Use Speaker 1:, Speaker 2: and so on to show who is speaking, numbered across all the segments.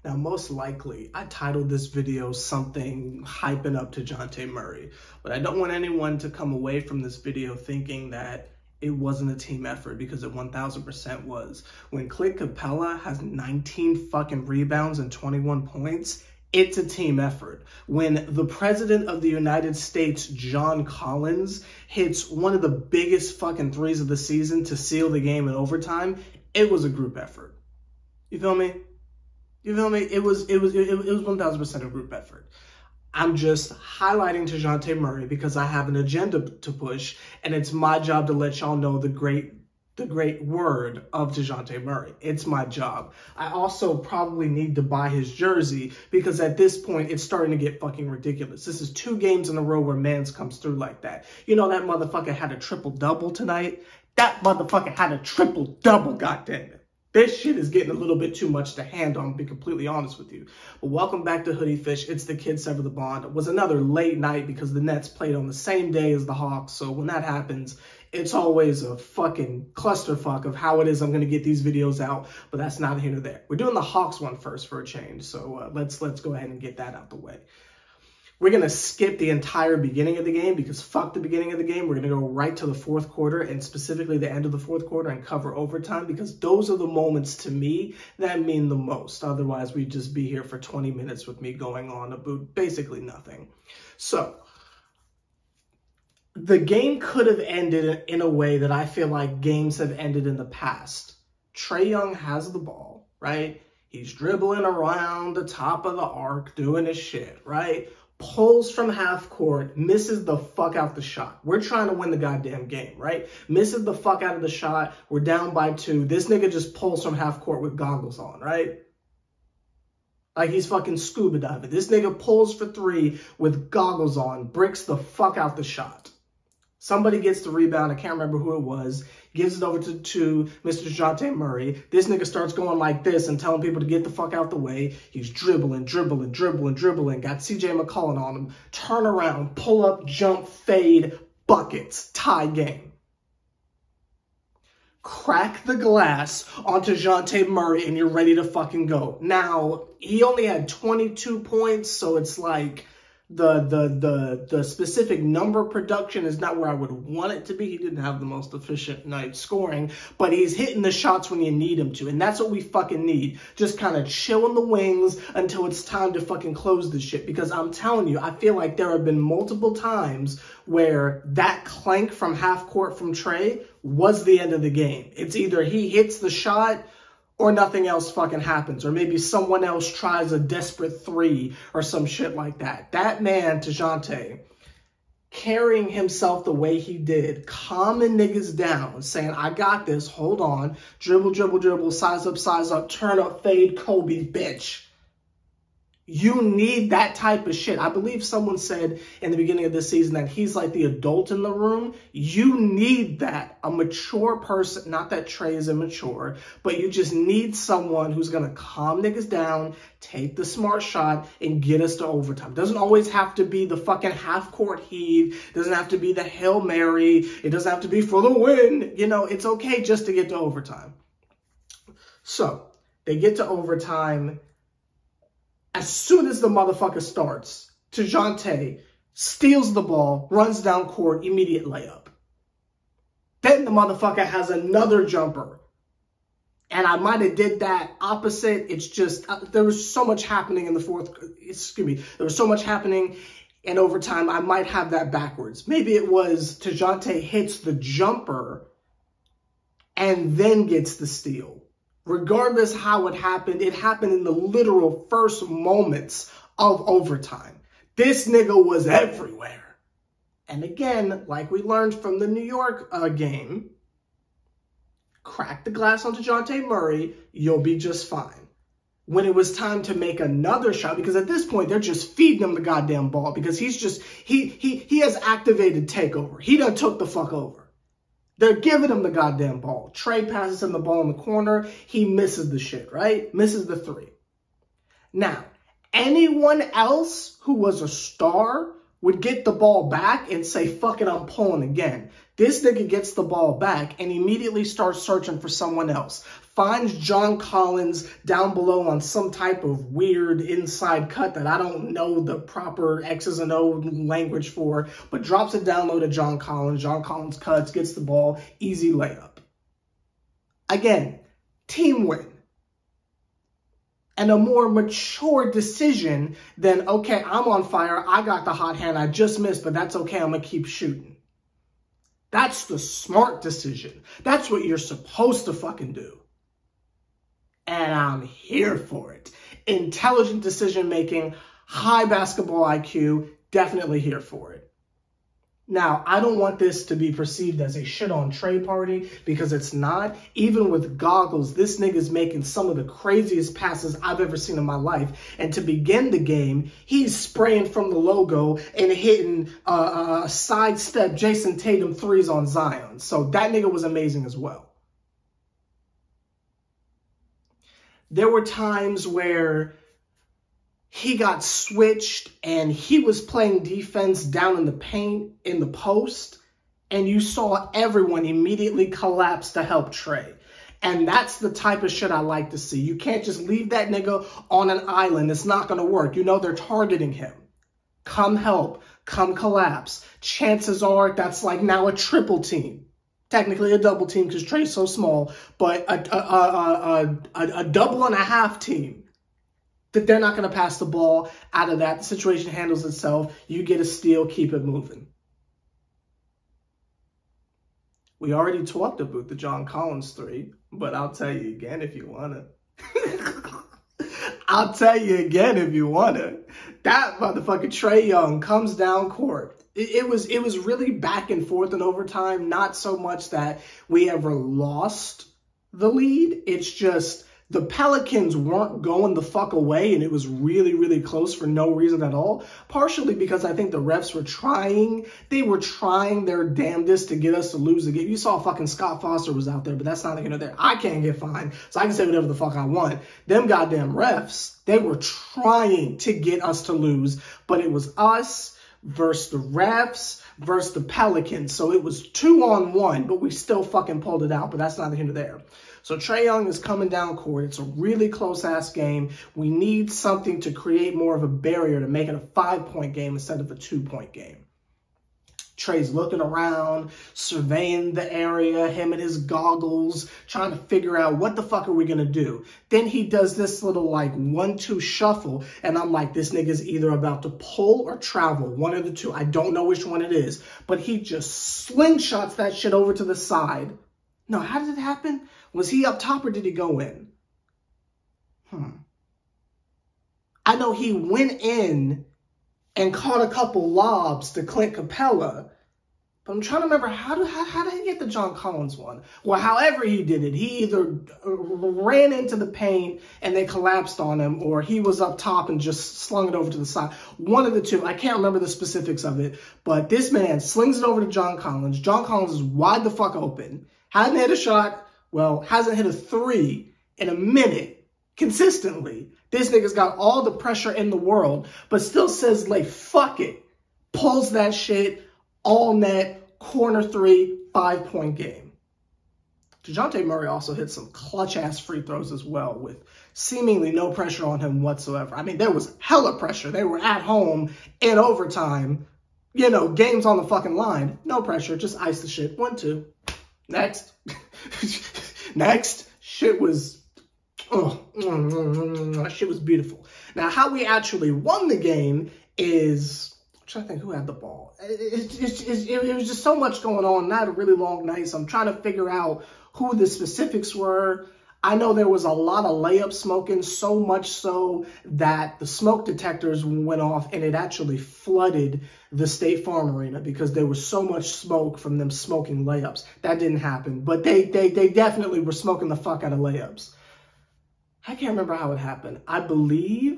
Speaker 1: Now, most likely, I titled this video something hyping up Dejounte Murray, but I don't want anyone to come away from this video thinking that it wasn't a team effort, because it 1000% was. When Clint Capella has 19 fucking rebounds and 21 points, it's a team effort. When the president of the United States, John Collins, hits one of the biggest fucking threes of the season to seal the game in overtime, it was a group effort. You feel me? You feel me? It was 1000% a group effort. I'm just highlighting Dejounte Murray because I have an agenda to push, and it's my job to let y'all know the great word of Dejounte Murray. It's my job. I also probably need to buy his jersey because at this point, it's starting to get fucking ridiculous. This is 2 games in a row where Mans comes through like that. You know that motherfucker had a triple-double tonight? That motherfucker had a triple-double, goddammit. This shit is getting a little bit too much to handle, I'm gonna be completely honest with you. But welcome back to Hoodie Fish. It's the Kid Sever the Bond. It was another late night because the Nets played on the same day as the Hawks. So when that happens, it's always a fucking clusterfuck of how it is I'm gonna get these videos out. But that's neither here nor there. We're doing the Hawks one first for a change. So let's go ahead and get that out the way. We're going to skip the entire beginning of the game because fuck the beginning of the game. We're going to go right to the fourth quarter, and specifically the end of the fourth quarter, and cover overtime, because those are the moments to me that mean the most. Otherwise, we'd just be here for 20 minutes with me going on about basically nothing. So the game could have ended in a way that I feel like games have ended in the past. Trae Young has the ball, right? He's dribbling around the top of the arc, doing his shit, right? Pulls from half court, misses the fuck out the shot. We're trying to win the goddamn game, right? Misses the fuck out of the shot. We're down by 2. This nigga just pulls from half court with goggles on, right? Like he's fucking scuba diving. This nigga pulls for 3 with goggles on, bricks the fuck out the shot. Somebody gets the rebound. I can't remember who it was. Gives it over to Mr. Dejounte Murray. This nigga starts going like this and telling people to get the fuck out the way. He's dribbling. Got CJ McCollum on him. Turn around, pull up, jump, fade, buckets. Tie game. Crack the glass onto Dejounte Murray and you're ready to fucking go. Now, he only had 22 points, so it's like the specific number production is not where I would want it to be. He didn't have the most efficient night scoring, but he's hitting the shots when you need him to. And that's what we fucking need. Just kind of chill in the wings until it's time to fucking close this shit. Because I'm telling you, I feel like there have been multiple times where that clank from half court from Trae was the end of the game. It's either he hits the shot or nothing else fucking happens. Or maybe someone else tries a desperate 3 or some shit like that. That man, Dejounte, carrying himself the way he did, calming niggas down, saying, I got this, hold on, dribble, size up, turn up, fade, Kobe, bitch. You need that type of shit. I believe someone said in the beginning of this season that he's like the adult in the room. You need that. A mature person, not that Trae is immature, but you just need someone who's going to calm niggas down, take the smart shot, and get us to overtime. Doesn't always have to be the fucking half-court heave. Doesn't have to be the Hail Mary. It doesn't have to be for the win. You know, it's okay just to get to overtime. So, they get to overtime. As soon as the motherfucker starts, Dejounte steals the ball, runs down court, immediate layup. Then the motherfucker has another jumper. And I might have did that opposite. It's just, there was so much happening in the there was so much happening in overtime. I might have that backwards. Maybe it was Dejounte hits the jumper and then gets the steal. Regardless how it happened in the literal first moments of overtime. This nigga was everywhere. And again, like we learned from the New York game, crack the glass on Dejounte Murray, you'll be just fine. When it was time to make another shot, because at this point, they're just feeding him the goddamn ball because he's just, he has activated takeover. He done took the fuck over. They're giving him the goddamn ball. Trae passes him the ball in the corner. He misses the shit, right? Misses the 3. Now, anyone else who was a star would get the ball back and say, fuck it, I'm pulling again. This nigga gets the ball back and immediately starts searching for someone else. Finds John Collins down below on some type of weird inside cut that I don't know the proper X's and O language for, but drops it down low to John Collins. John Collins cuts, gets the ball, easy layup. Again, team win. And a more mature decision than, okay, I'm on fire, I got the hot hand, I just missed, but that's okay, I'm going to keep shooting. That's the smart decision. That's what you're supposed to fucking do. And I'm here for it. Intelligent decision making, high basketball IQ, definitely here for it. Now, I don't want this to be perceived as a shit on Trae party, because it's not. Even with goggles, this nigga's making some of the craziest passes I've ever seen in my life. And to begin the game, he's spraying from the logo and hitting sidestep Jason Tatum threes on Zion. So that nigga was amazing as well. There were times where he got switched and he was playing defense down in the paint, in the post, and you saw everyone immediately collapse to help Trae. And that's the type of shit I like to see. You can't just leave that nigga on an island. It's not going to work. You know they're targeting him. Come help. Come collapse. Chances are that's like now a triple team. Technically a double team because Trae's so small, but a double and a half team. That they're not going to pass the ball out of that. The situation handles itself. You get a steal, keep it moving. We already talked about the John Collins 3, but I'll tell you again if you want to. I'll tell you again if you want to. That motherfucking Trae Young comes down court. It was really back and forth in overtime. Not so much that we ever lost the lead. It's just the Pelicans weren't going the fuck away, and it was really, really close for no reason at all. Partially because I think the refs were trying. They were trying their damnedest to get us to lose the game. You saw fucking Scott Foster was out there, but that's not there. I can't get fined, so I can say whatever the fuck I want. Them goddamn refs, they were trying to get us to lose, but it was us versus the refs versus the Pelicans. So it was 2-on-1, but we still fucking pulled it out, but that's neither here nor there. So Trae Young is coming down court. It's a really close-ass game. We need something to create more of a barrier to make it a 5-point game instead of a 2-point game. Trae's looking around, surveying the area, him and his goggles, trying to figure out what the fuck are we going to do. Then he does this little like 1-2 shuffle, and I'm like, this nigga's either about to pull or travel, one of the two. I don't know which one it is, but he just slingshots that shit over to the side. No, how did it happen? Was he up top or did he go in? I know he went in and caught a couple lobs to Clint Capella, but I'm trying to remember how did he get the John Collins one? Well, however he did it, he either ran into the paint and they collapsed on him, or he was up top and just slung it over to the side. One of the two. I can't remember the specifics of it, but this man slings it over to John Collins. John Collins is wide the fuck open. Hasn't hit a shot. Well, hasn't hit a 3 in a minute consistently. This nigga's got all the pressure in the world, but still says, like, fuck it. Pulls that shit, all net, corner 3, 5-point game. Dejounte Murray also hit some clutch-ass free throws as well with seemingly no pressure on him whatsoever. I mean, there was hella pressure. They were at home in overtime, you know, games on the fucking line. No pressure, just ice the shit. 1-2. Next. Next. Shit was shit was beautiful. Now, how we actually won the game is, I'm trying to think who had the ball. It was just so much going on. And I had a really long night, so I'm trying to figure out who the specifics were. I know there was a lot of layup smoking, so much so that the smoke detectors went off and it actually flooded the State Farm Arena because there was so much smoke from them smoking layups. That didn't happen, but they definitely were smoking the fuck out of layups. I can't remember how it happened. I believe,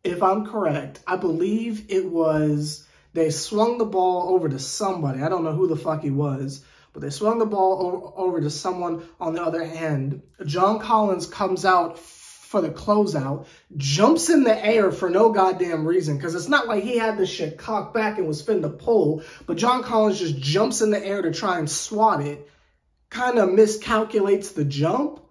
Speaker 1: if I'm correct, I believe it was they swung the ball over to somebody. I don't know who the fuck he was, but they swung the ball over to someone on the other end. John Collins comes out for the closeout, jumps in the air for no goddamn reason, because it's not like he had this shit cocked back and was finna pull, but John Collins just jumps in the air to try and swat it, kind of miscalculates the jump,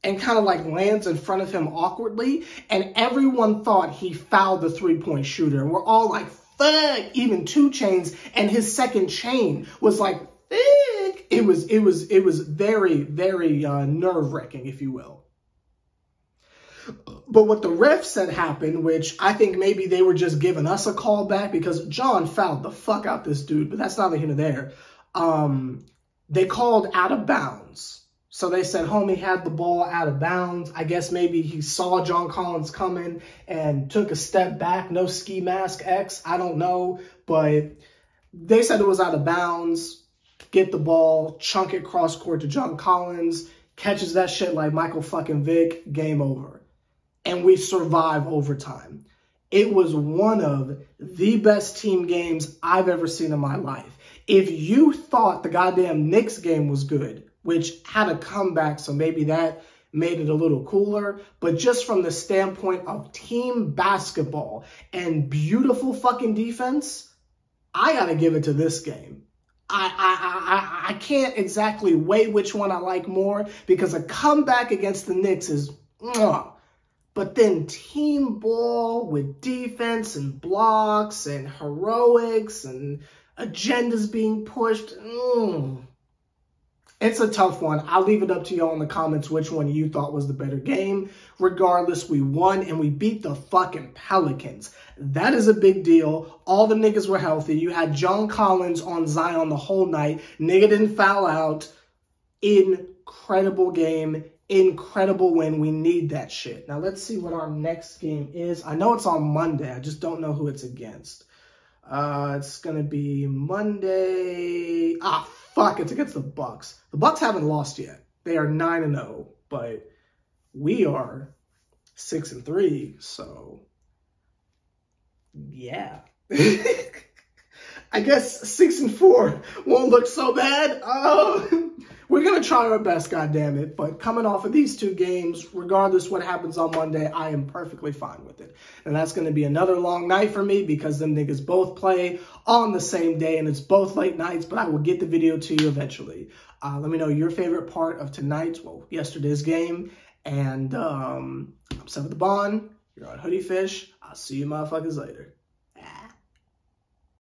Speaker 1: and kind of like lands in front of him awkwardly, and everyone thought he fouled the three-point shooter, and we're all like, fuck, even 2 Chainz, and his second chain was like, fuck. It was very, very nerve-wracking, if you will. But what the ref said happened, which I think maybe they were just giving us a call back, because John fouled the fuck out this dude, but that's neither here nor there. They called out of bounds. So they said homie had the ball out of bounds. I guess maybe he saw John Collins coming and took a step back. No ski mask X. I don't know. But they said it was out of bounds. Get the ball, chunk it cross court to John Collins. Catches that shit like Michael fucking Vick. Game over. And we survive overtime. It was one of the best team games I've ever seen in my life. If you thought the goddamn Knicks game was good, which had a comeback, so maybe that made it a little cooler, but just from the standpoint of team basketball and beautiful fucking defense, I gotta give it to this game. I can't exactly weigh which one I like more, because a comeback against the Knicks is mwah. But then team ball with defense and blocks and heroics and agendas being pushed. It's a tough one. I'll leave it up to y'all in the comments which one you thought was the better game. Regardless, we won and we beat the fucking Pelicans. That is a big deal. All the niggas were healthy. You had John Collins on Zion the whole night. Nigga didn't foul out. Incredible game. Incredible win. We need that shit. Now let's see what our next game is. I know it's on Monday. I just don't know who it's against. It's going to be Monday. Fuck, it's against the Bucks. The Bucks haven't lost yet. They are 9-0, but we are 6-3, so yeah. I guess 6-4 won't look so bad. We're going to try our best, goddammit. But coming off of these 2 games, regardless what happens on Monday, I am perfectly fine with it. And that's going to be another long night for me, because them niggas both play on the same day, and it's both late nights, but I will get the video to you eventually. Let me know your favorite part of yesterday's game. And I'm Seven the Bond. You're on Hoodie Fish. I'll see you motherfuckers later.